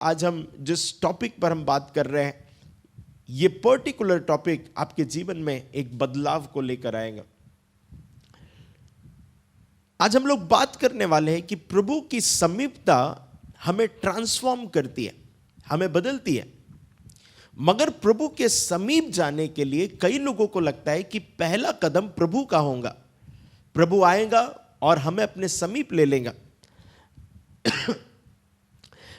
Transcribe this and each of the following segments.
आज हम जिस टॉपिक पर हम बात कर रहे हैं, ये पर्टिकुलर टॉपिक आपके जीवन में एक बदलाव को लेकर आएगा। आज हम लोग बात करने वाले हैं कि प्रभु की समीपता हमें ट्रांसफॉर्म करती है, हमें बदलती है। मगर प्रभु के समीप जाने के लिए कई लोगों को लगता है कि पहला कदम प्रभु का होगा, प्रभु आएगा और हमें अपने समीप ले लेगा।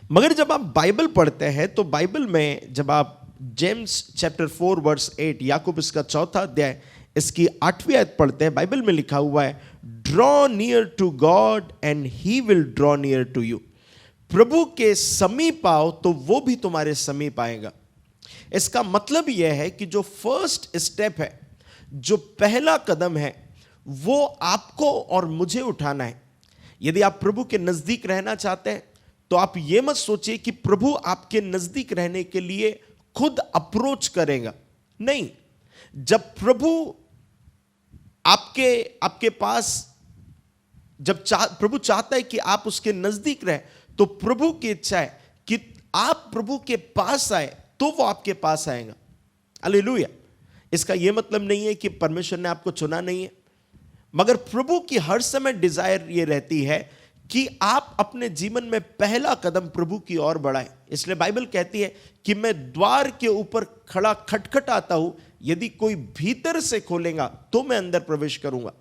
मगर जब आप बाइबल पढ़ते हैं तो बाइबल में जब आप जेम्स चैप्टर 4 वर्स 8, याकूब इसका 4था अध्याय इसकी 8वीं आयत पढ़ते हैं, बाइबल में लिखा हुआ है, draw near to God and he will draw near to you. प्रभु के समीप आओ तो वो भी तुम्हारे समीप आएगा। इसका मतलब यह है कि जो फर्स्ट स्टेप है, जो पहला कदम है, वो आपको और मुझे उठाना है। यदि आप प्रभु के नजदीक रहना चाहते हैं तो आप ये मत सोचिए कि प्रभु आपके नजदीक रहने के लिए खुद अप्रोच करेगा। नहीं, जब प्रभु आपके पास, जब प्रभु चाहता है कि आप उसके नजदीक रहे, तो प्रभु की इच्छा है कि आप प्रभु के पास आए तो वो आपके पास आएगा। हालेलुया। इसका यह मतलब नहीं है कि परमेश्वर ने आपको चुना नहीं है, मगर प्रभु की हर समय डिजायर ये रहती है कि आप अपने जीवन में पहला कदम प्रभु की ओर बढ़ाएं। इसलिए बाइबल कहती है कि मैं द्वार के ऊपर खड़ा खटखटाता हूं, यदि कोई भीतर से खोलेगा तो मैं अंदर प्रवेश करूंगा।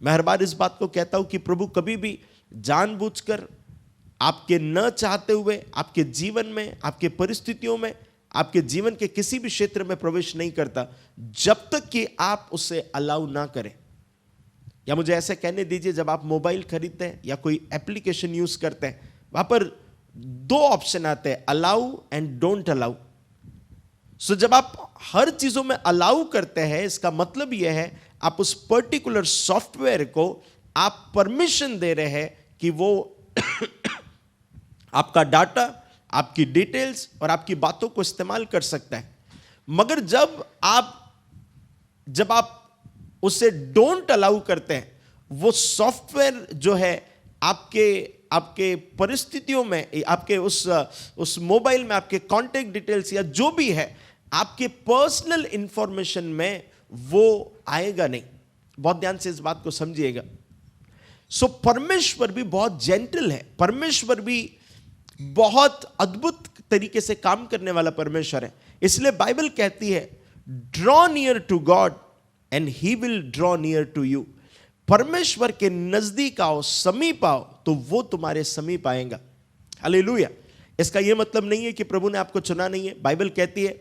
मैं हर बार इस बात को कहता हूं कि प्रभु कभी भी जानबूझकर आपके न चाहते हुए आपके जीवन में, आपके परिस्थितियों में, आपके जीवन के किसी भी क्षेत्र में प्रवेश नहीं करता जब तक कि आप उसे अलाउ ना करें। या मुझे ऐसे कहने दीजिए, जब आप मोबाइल खरीदते हैं या कोई एप्लीकेशन यूज करते हैं, वहां पर 2 ऑप्शन आते हैं, अलाउ एंड डोंट अलाउ। सो जब आप हर चीजों में अलाउ करते हैं, इसका मतलब यह है आप उस पर्टिकुलर सॉफ्टवेयर को आप परमिशन दे रहे हैं कि वो आपका डाटा, आपकी डिटेल्स और आपकी बातों को इस्तेमाल कर सकता है। मगर जब आप उसे डोंट अलाउ करते हैं, वो सॉफ्टवेयर जो है आपके परिस्थितियों में, आपके उस मोबाइल में आपके कॉन्टेक्ट डिटेल्स या जो भी है, आपके पर्सनल इंफॉर्मेशन में वो आएगा नहीं। बहुत ध्यान से इस बात को समझिएगा। सो परमेश्वर भी बहुत जेंटल है, परमेश्वर भी बहुत अद्भुत तरीके से काम करने वाला परमेश्वर है। इसलिए बाइबल कहती है, draw near to God and he will draw near to you. परमेश्वर के नजदीक आओ, समीप आओ तो वो तुम्हारे समीप आएगा। हालेलुया। इसका यह मतलब नहीं है कि प्रभु ने आपको चुना नहीं है। बाइबल कहती है,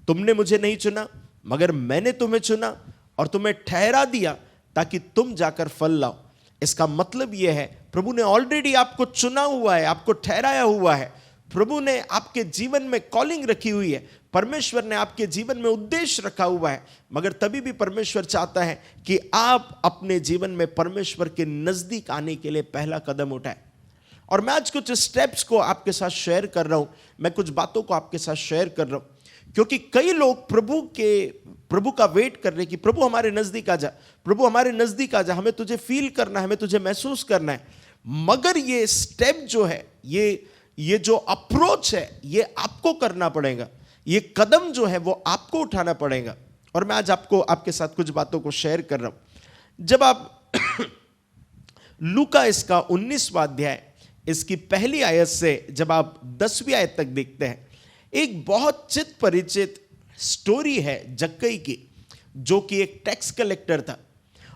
तुमने मुझे नहीं चुना मगर मैंने तुम्हें चुना और तुम्हें ठहरा दिया ताकि तुम जाकर फल लाओ। इसका मतलब यह है, प्रभु ने ऑलरेडी आपको चुना हुआ है, आपको ठहराया हुआ है। प्रभु ने आपके जीवन में कॉलिंग रखी हुई है, परमेश्वर ने आपके जीवन में उद्देश्य रखा हुआ है। मगर तभी भी परमेश्वर चाहता है कि आप अपने जीवन में परमेश्वर के नजदीक आने के लिए पहला कदम उठाएं। और मैं आज कुछ स्टेप्स को आपके साथ शेयर कर रहा हूं, मैं कुछ बातों को आपके साथ शेयर कर रहा हूं, क्योंकि कई लोग प्रभु का वेट कर रहे कि प्रभु हमारे नजदीक आ जा, प्रभु हमारे नजदीक आ जा, हमें तुझे फील करना है, हमें तुझे महसूस करना है। मगर ये स्टेप जो है, ये जो अप्रोच है, ये आपको करना पड़ेगा। ये कदम जो है वो आपको उठाना पड़ेगा। और मैं आज आपके साथ कुछ बातों को शेयर कर रहा हूं। जब आप लूका इसका 19वां अध्याय इसकी पहली आयत से जब आप 10वीं आयत तक देखते हैं, एक बहुत चित परिचित स्टोरी है जक्कई की, जो कि एक टैक्स कलेक्टर था।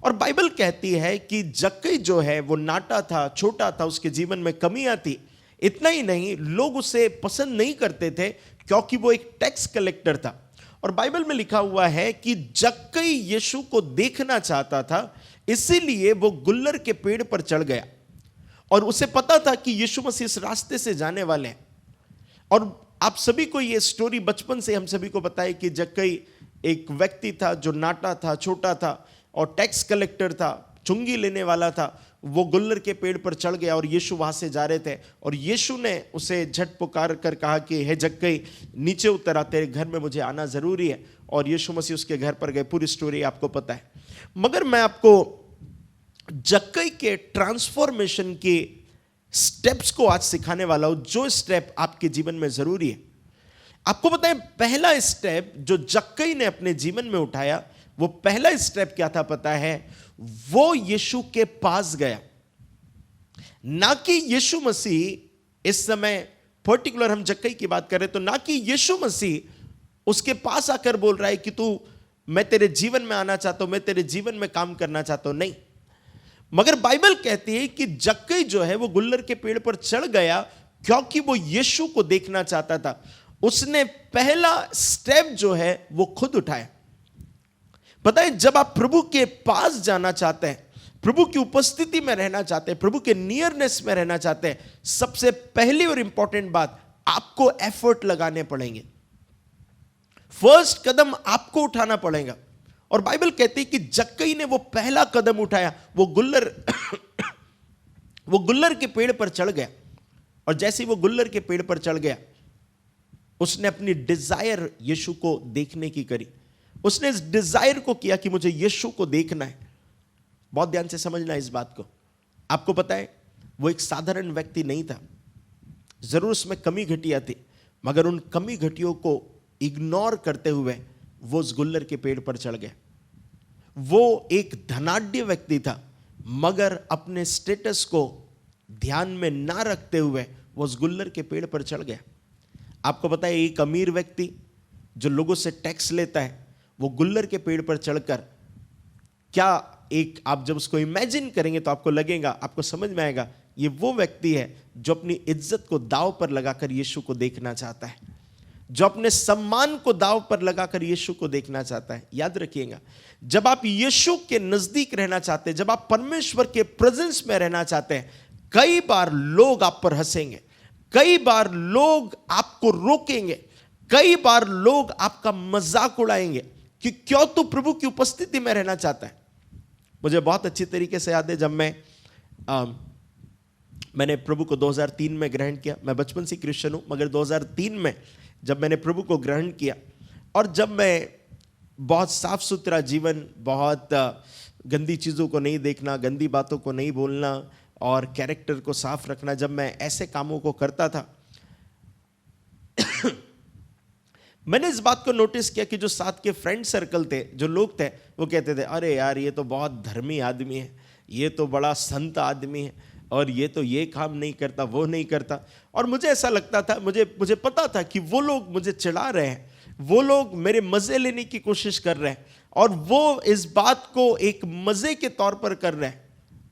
और बाइबल कहती है कि जक्कई जो है वो नाटा था, छोटा था, उसके जीवन में कमियां थी। इतना ही नहीं, लोग उसे पसंद नहीं करते थे क्योंकि वो एक टैक्स कलेक्टर था। और बाइबल में लिखा हुआ है कि जक्कई यीशु को देखना चाहता था, इसीलिए वो गुल्लर के पेड़ पर चढ़ गया। और उसे पता था कि यीशु मसीह इस रास्ते से जाने वाले हैं। और आप सभी को ये स्टोरी बचपन से हम सभी को पता है कि जक्कई एक व्यक्ति था जो नाटा था, छोटा था और टैक्स कलेक्टर था, चुंगी लेने वाला था। वो गुल्लर के पेड़ पर चढ़ गया और यीशु वहां से जा रहे थे, और यीशु ने उसे झट पुकार कर कहा कि हे जक्कई, नीचे उतर आ, तेरे घर में मुझे आना जरूरी है। और यीशु मसीह उसके घर पर गए। पूरी स्टोरी आपको पता है। मगर मैं आपको जक्कई के ट्रांसफॉर्मेशन की स्टेप्स को आज सिखाने वाला हूं, जो स्टेप आपके जीवन में जरूरी है। आपको पता है पहला स्टेप जो जक्कई ने अपने जीवन में उठाया, वो पहला स्टेप क्या था पता है? वो यीशु के पास गया। ना कि यीशु मसीह, इस समय पर्टिकुलर हम जक्कई की बात करें तो ना कि यीशु मसीह उसके पास आकर बोल रहा है कि तू, मैं तेरे जीवन में आना चाहता हूं, मैं तेरे जीवन में काम करना चाहता हूं, नहीं। मगर बाइबल कहती है कि जक्कई जो है वो गुल्लर के पेड़ पर चढ़ गया क्योंकि वो यीशु को देखना चाहता था। उसने पहला स्टेप जो है वो खुद उठाया। पता है, जब आप प्रभु के पास जाना चाहते हैं, प्रभु की उपस्थिति में रहना चाहते हैं, प्रभु के नियरनेस में रहना चाहते हैं, सबसे पहली और इंपॉर्टेंट बात, आपको एफर्ट लगाने पड़ेंगे। फर्स्ट कदम आपको उठाना पड़ेगा। और बाइबल कहती है कि जक्कई ने वो पहला कदम उठाया, वो गुल्लर के पेड़ पर चढ़ गया। और जैसे ही वो गुल्लर के पेड़ पर चढ़ गया, उसने अपनी डिजायर यीशु को देखने की करी। उसने इस डिजायर को किया कि मुझे यीशु को देखना है। बहुत ध्यान से समझना इस बात को। आपको पता है, वो एक साधारण व्यक्ति नहीं था। जरूर उसमें कमी घटिया थी, मगर उन कमी घटियों को इग्नोर करते हुए वो उस गुल्लर के पेड़ पर चढ़ गया। वो एक धनाढ्य व्यक्ति था, मगर अपने स्टेटस को ध्यान में ना रखते हुए वो उस गुल्लर के पेड़ पर चढ़ गया। आपको पता है, एक अमीर व्यक्ति जो लोगों से टैक्स लेता है, वो गुल्लर के पेड़ पर चढ़कर, क्या एक, आप जब उसको इमेजिन करेंगे तो आपको लगेगा, आपको समझ में आएगा, ये वो व्यक्ति है जो अपनी इज्जत को दांव पर लगाकर यीशु को देखना चाहता है, जो अपने सम्मान को दांव पर लगाकर यीशु को देखना चाहता है। याद रखिएगा, जब आप यीशु के नजदीक रहना चाहते हैं, जब आप परमेश्वर के प्रेजेंस में रहना चाहते हैं, कई बार लोग आप पर हंसेंगे, कई बार लोग आपको रोकेंगे, कई बार लोग आपका मजाक उड़ाएंगे कि क्यों तू प्रभु की उपस्थिति में रहना चाहता है। मुझे बहुत अच्छी तरीके से याद है, जब मैंने प्रभु को 2003 में ग्रहण किया। मैं बचपन से क्रिश्चियन हूं, मगर 2003 में जब मैंने प्रभु को ग्रहण किया, और जब मैं बहुत साफ सुथरा जीवन, बहुत गंदी चीज़ों को नहीं देखना, गंदी बातों को नहीं बोलना और कैरेक्टर को साफ रखना, जब मैं ऐसे कामों को करता था, मैंने इस बात को नोटिस किया कि जो साथ के फ्रेंड सर्कल थे, जो लोग थे, वो कहते थे, अरे यार ये तो बहुत धर्मी आदमी है, ये तो बड़ा संत आदमी है, और ये तो ये काम नहीं करता, वो नहीं करता। और मुझे ऐसा लगता था, मुझे पता था कि वो लोग मुझे चिढ़ा रहे हैं, वो लोग मेरे मजे लेने की कोशिश कर रहे हैं, और वो इस बात को एक मजे के तौर पर कर रहे हैं।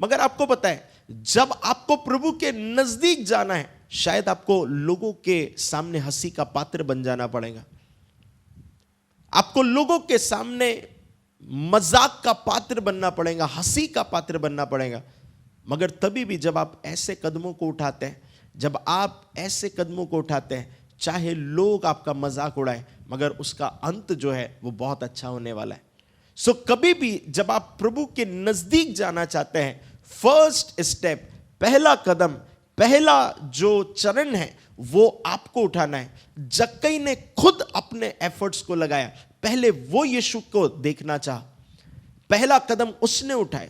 मगर आपको पता है, जब आपको प्रभु के नजदीक जाना है, शायद आपको लोगों के सामने हंसी का पात्र बन जाना पड़ेगा, आपको लोगों के सामने मजाक का पात्र बनना पड़ेगा, हंसी का पात्र बनना पड़ेगा। मगर तभी भी जब आप ऐसे कदमों को उठाते हैं, जब आप ऐसे कदमों को उठाते हैं, चाहे लोग आपका मजाक उड़ाए, मगर उसका अंत जो है वो बहुत अच्छा होने वाला है। सो कभी भी जब आप प्रभु के नजदीक जाना चाहते हैं, फर्स्ट स्टेप, पहला कदम, पहला जो चरण है, वो आपको उठाना है। जक्कई ने खुद अपने एफर्ट्स को लगाया, पहले वो यीशु को देखना चाहा, पहला कदम उसने उठाया।